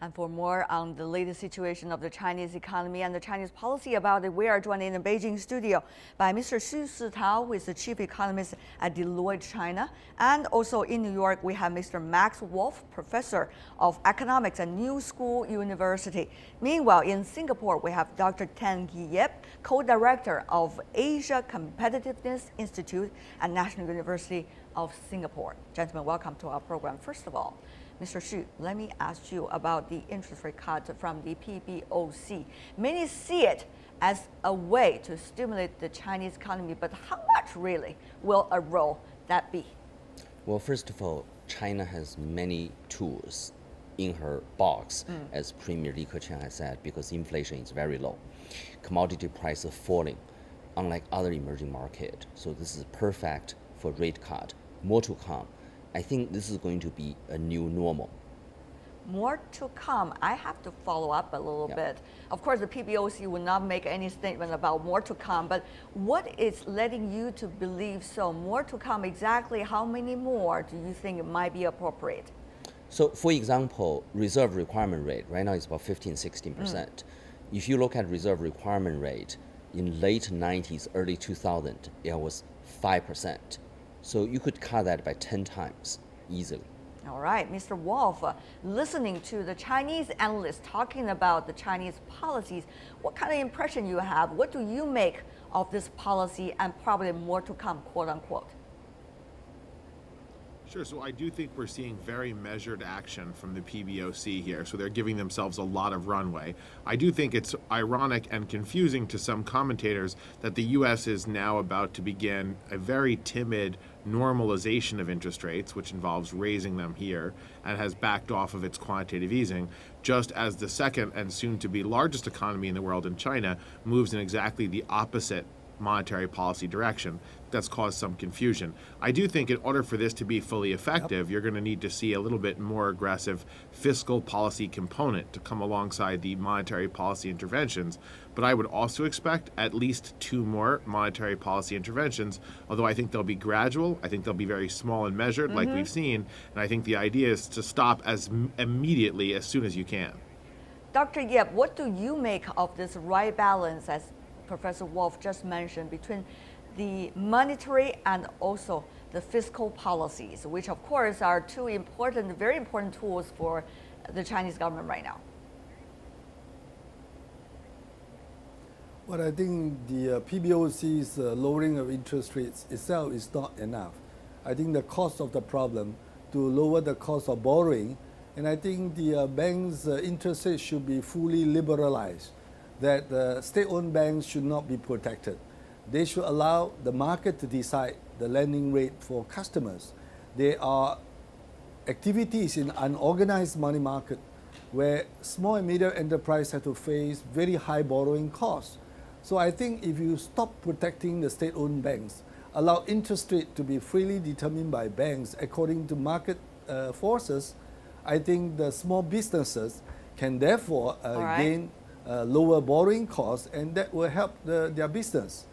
And for more on the latest situation of the Chinese economy and the Chinese policy about it, we are joined in the Beijing studio by Mr. Xu Sitao, who is the chief economist at Deloitte China. And also in New York, we have Mr. Max Wolf, professor of economics at New School University. Meanwhile, in Singapore, we have Dr. Tan Yip, co-director of Asia Competitiveness Institute at National University of Singapore. Gentlemen, welcome to our program. First of all, Mr. Xu, let me ask you about the interest rate cut from the PBOC. Many see it as a way to stimulate the Chinese economy, but how much really will a role that be? Well, first of all, China has many tools in her box, as Premier Li Keqiang has said, because inflation is very low. Commodity prices are falling, unlike other emerging markets. So this is perfect for rate cut. More to come. I think this is going to be a new normal. More to come. I have to follow up a little bit. Of course, the PBOC will not make any statement about more to come, but what is letting you to believe so? More to come, exactly how many more do you think it might be appropriate? So for example, reserve requirement rate right now is about 15–16%. If you look at reserve requirement rate in late 90s, early 2000, it was 5%. So you could cut that by 10 times easily. All right, Mr. Wolf, listening to the Chinese analysts talking about the Chinese policies, what kind of impression you have? What do you make of this policy and probably more to come, quote unquote? Sure, so I do think we're seeing very measured action from the PBOC here, so they're giving themselves a lot of runway. I do think it's ironic and confusing to some commentators that the U.S. is now about to begin a very timid normalization of interest rates, which involves raising them here, and has backed off of its quantitative easing, just as the second and soon-to-be largest economy in the world in China moves in exactly the opposite monetary policy direction. That's caused some confusion. I do think in order for this to be fully effective, you're going to need to see a little bit more aggressive fiscal policy component to come alongside the monetary policy interventions. But I would also expect at least 2 more monetary policy interventions, although I think they'll be gradual. I think they'll be very small and measured like we've seen. And I think the idea is to stop as immediately as soon as you can. Dr. Yip, what do you make of this right balance, as Professor Wolf just mentioned, between the monetary and also the fiscal policies, which of course are two important, very important tools for the Chinese government right now? Well, I think the PBOC's lowering of interest rates itself is not enough. I think the cost of the problem to lower the cost of borrowing, and I think the bank's interest rates should be fully liberalized, that the state-owned banks should not be protected. They should allow the market to decide the lending rate for customers. There are activities in unorganized money market where small and medium enterprise have to face very high borrowing costs. So I think if you stop protecting the state-owned banks, allow interest rate to be freely determined by banks according to market forces, I think the small businesses can therefore gain lower borrowing costs, and that will help their business.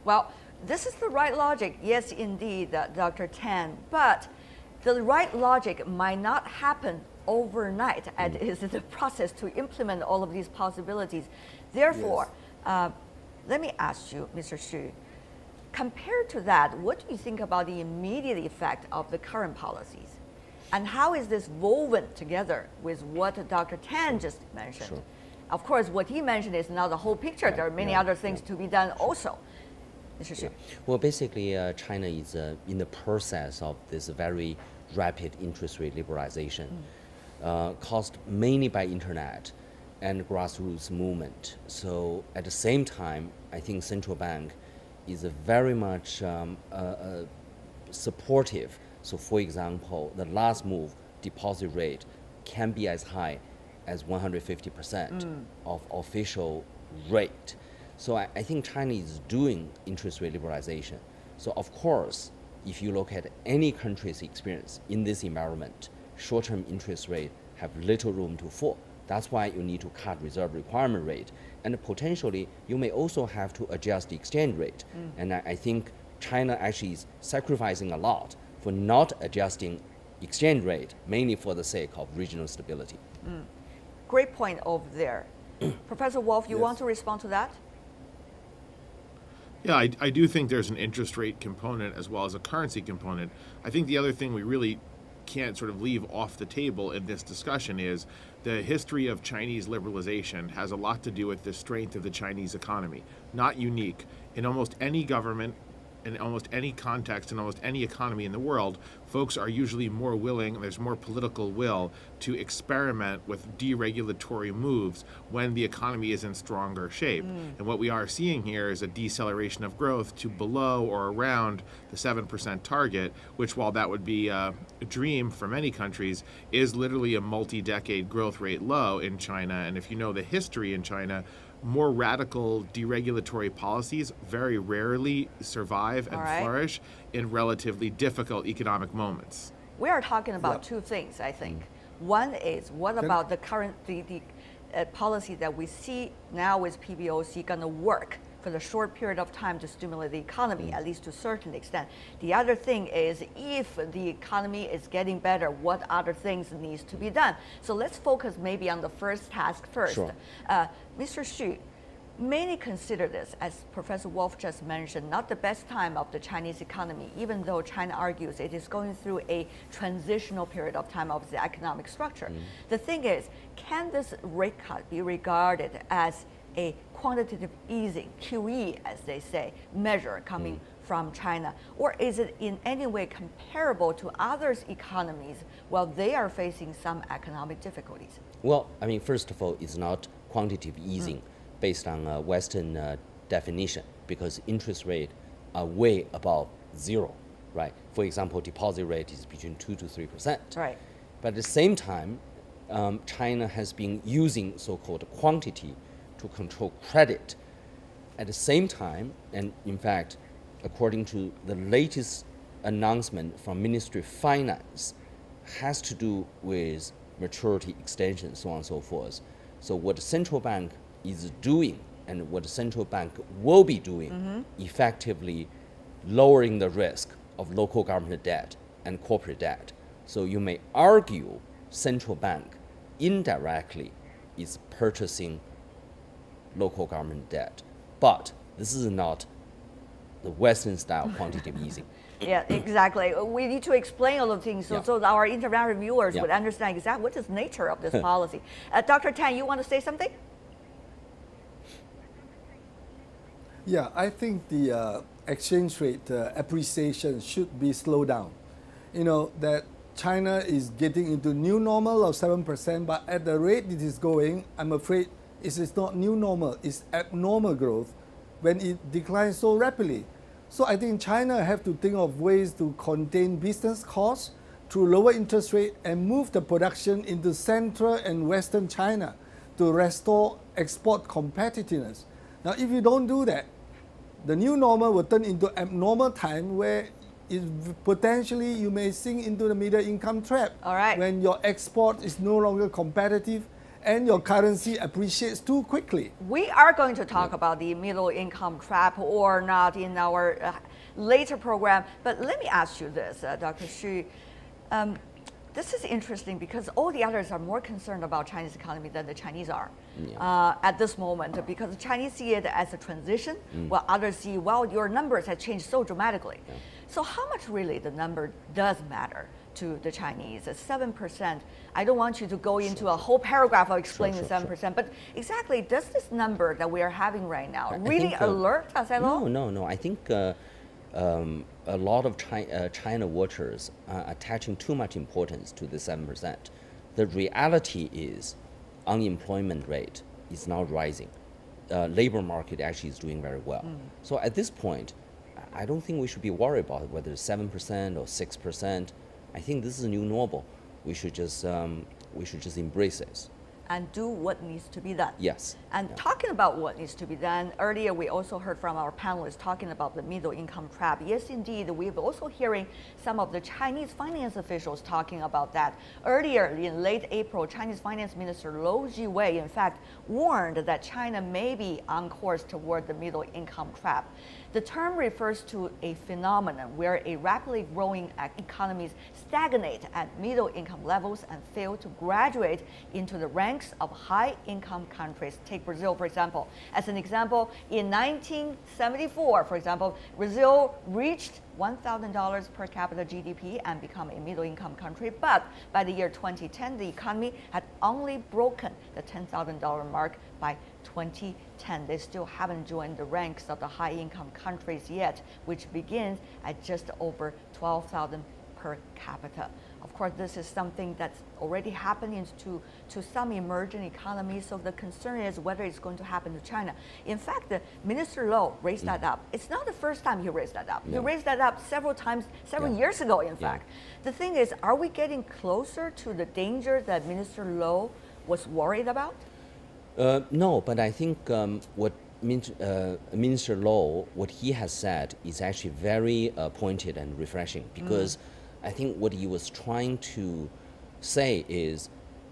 Well, this is the right logic, yes, indeed, Dr. Tan, but the right logic might not happen overnight, and it is the process to implement all of these possibilities. Therefore, let me ask you, Mr. Xu, compared to that, what do you think about the immediate effect of the current policies? And how is this woven together with what Dr. Tan just mentioned? Sure. Of course, what he mentioned is not the whole picture. There are many other things to be done also. Mr. Xu. Well, basically, China is in the process of this very rapid interest rate liberalization, caused mainly by internet and grassroots movement. So at the same time, I think central bank is very much supportive. So for example, the last move, deposit rate can be as high as 150% of official rate. So I think China is doing interest rate liberalization. So of course, if you look at any country's experience in this environment, short-term interest rate have little room to fall. That's why you need to cut reserve requirement rate. And potentially, you may also have to adjust the exchange rate. And I think China actually is sacrificing a lot for not adjusting exchange rate, mainly for the sake of regional stability. great point over there. Professor Wolf, you Yes. want to respond to that? Yeah, I do think there's an interest rate component as well as a currency component. I think the other thing we really can't sort of leave off the table in this discussion is the history of Chinese liberalization has a lot to do with the strength of the Chinese economy. Not unique. In almost any government, in almost any context, in almost any economy in the world, folks are usually more willing, there's more political will to experiment with deregulatory moves when the economy is in stronger shape. And what we are seeing here is a deceleration of growth to below or around the 7% target, which, while that would be a dream for many countries, is literally a multi-decade growth rate low in China. And if you know the history in China, more radical deregulatory policies very rarely survive and All right. flourish in relatively difficult economic moments. We are talking about Yeah. two things, I think. One is what about the current policy that we see now with PBOC going to work for the short period of time to stimulate the economy, at least to a certain extent. The other thing is if the economy is getting better, what other things needs to be done? So let's focus maybe on the first task first. Sure. Mr. Xu, many consider this, as Professor Wolf just mentioned, not the best time of the Chinese economy, even though China argues it is going through a transitional period of time of the economic structure. The thing is, can this rate cut be regarded as a quantitative easing, QE, as they say, measure coming from China? Or is it in any way comparable to other economies while they are facing some economic difficulties? Well, I mean, first of all, it's not quantitative easing based on Western definition, because interest rate are way above zero, right? For example, deposit rate is between 2 to 3%. Right. But at the same time, China has been using so-called quantity to control credit. At the same time, and in fact, according to the latest announcement from Ministry of Finance, has to do with maturity extension, so on and so forth. So what the central bank is doing and what the central bank will be doing, effectively lowering the risk of local government debt and corporate debt. So you may argue central bank indirectly is purchasing local government debt. But this is not the Western style quantitative easing. Yeah, exactly. We need to explain all of things so, Yeah. so our international viewers Yeah. would understand exactly what is the nature of this policy. Dr. Tan, you want to say something? Yeah, I think the exchange rate appreciation should be slowed down. You know, that China is getting into new normal of 7%, but at the rate it is going, I'm afraid it is not new normal, it's abnormal growth when it declines so rapidly. So I think China have to think of ways to contain business costs through lower interest rate and move the production into central and western China to restore export competitiveness. Now, if you don't do that, the new normal will turn into abnormal time where potentially you may sink into the middle income trap. All right. When your export is no longer competitive and your currency appreciates too quickly. We are going to talk about the middle income trap or not in our later program. But let me ask you this, Dr. Xu. This is interesting because all the others are more concerned about Chinese economy than the Chinese are at this moment, because the Chinese see it as a transition, while others see, well, your numbers have changed so dramatically. So how much really the number does matter to the Chinese? 7%. I don't want you to go into a whole paragraph of explaining the 7%, but exactly, does this number that we are having right now really think, alert us at all? No. I think a lot of China watchers are attaching too much importance to the 7%. The reality is unemployment rate is now rising. Labor market actually is doing very well. So at this point, I don't think we should be worried about whether it's 7% or 6%. I think this is a new normal. We should just embrace this. And do what needs to be done. Yes. And talking about what needs to be done, earlier we also heard from our panelists talking about the middle income trap. Yes, indeed, we've also hearing some of the Chinese finance officials talking about that. Earlier in late April, Chinese Finance Minister Lou Jiwei, in fact, warned that China may be on course toward the middle income trap. The term refers to a phenomenon where a rapidly growing economies stagnate at middle income levels and fail to graduate into the rank ranks of high-income countries. Take Brazil, for example. As an example, in 1974, for example, Brazil reached $1,000 per capita GDP and become a middle-income country. But by the year 2010, the economy had only broken the $10,000 mark by 2010. They still haven't joined the ranks of the high-income countries yet, which begins at just over 12,000 per capita. Of course, this is something that's already happening to some emerging economies, so the concern is whether it's going to happen to China. In fact, Minister Lo raised that up. It's not the first time he raised that up. No. He raised that up several times, several years ago, in fact. The thing is, are we getting closer to the danger that Minister Lo was worried about? No, but I think what Minister Lo, what he has said is actually very pointed and refreshing, because I think what he was trying to say is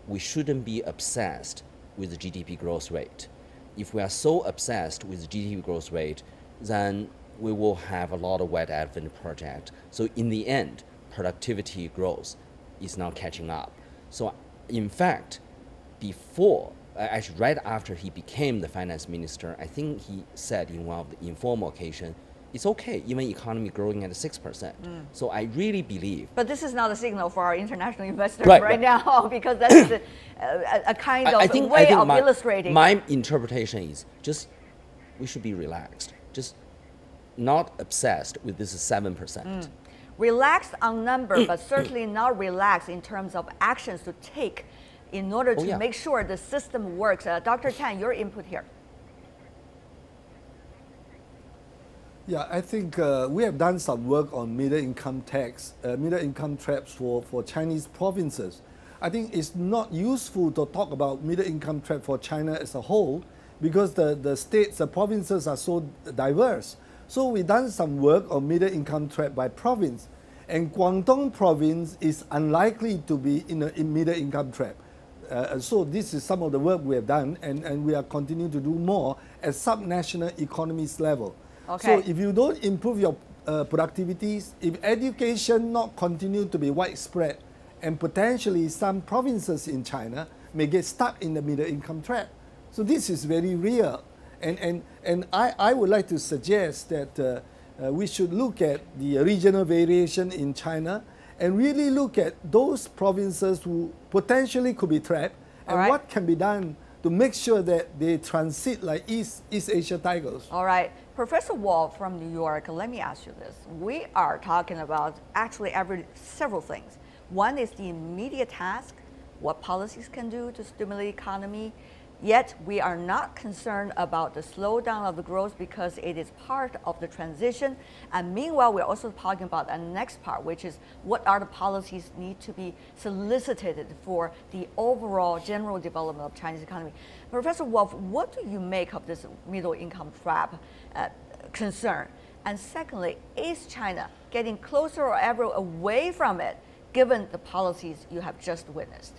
we shouldn't be obsessed with the GDP growth rate. If we are so obsessed with the GDP growth rate, then we will have a lot of wet elephant projects. So in the end, productivity growth is not catching up. So in fact, before, actually right after he became the finance minister, I think he said in one of the informal occasions, it's okay, even economy growing at 6%. So I really believe. But this is not a signal for our international investors Right. now, because that's a kind of way of illustrating. My interpretation is just we should be relaxed, just not obsessed with this 7%. Relaxed on number, but certainly not relaxed in terms of actions to take in order to make sure the system works. Dr. Tan, your input here. Yeah, I think we have done some work on middle income tax, middle income traps for Chinese provinces. I think it's not useful to talk about middle income trap for China as a whole, because the states, the provinces are so diverse. So we've done some work on middle income trap by province, and Guangdong province is unlikely to be in a middle income trap. So this is some of the work we have done, and we are continuing to do more at subnational economies level. Okay. So if you don't improve your productivities, if education not continue to be widespread, and potentially some provinces in China may get stuck in the middle income trap. So this is very real. And I would like to suggest that we should look at the regional variation in China and really look at those provinces who potentially could be trapped, and what can be done to make sure that they transit like East Asia tigers. All right. Professor Wall from New York, let me ask you this. We are talking about actually several things. One is the immediate task, what policies can do to stimulate the economy. Yet we are not concerned about the slowdown of the growth because it is part of the transition. And meanwhile, we're also talking about the next part, which is what are the policies need to be solicited for the overall general development of Chinese economy. Professor Wolf, what do you make of this middle income trap concern? And secondly, is China getting closer or ever away from it, given the policies you have just witnessed?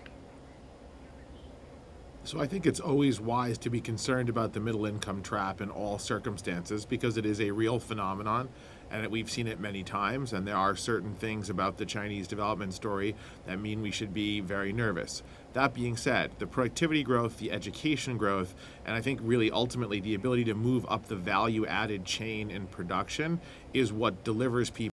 So I think it's always wise to be concerned about the middle income trap in all circumstances, because it is a real phenomenon and we've seen it many times, and there are certain things about the Chinese development story that mean we should be very nervous. That being said, the productivity growth, the education growth, and I think really ultimately the ability to move up the value added chain in production is what delivers people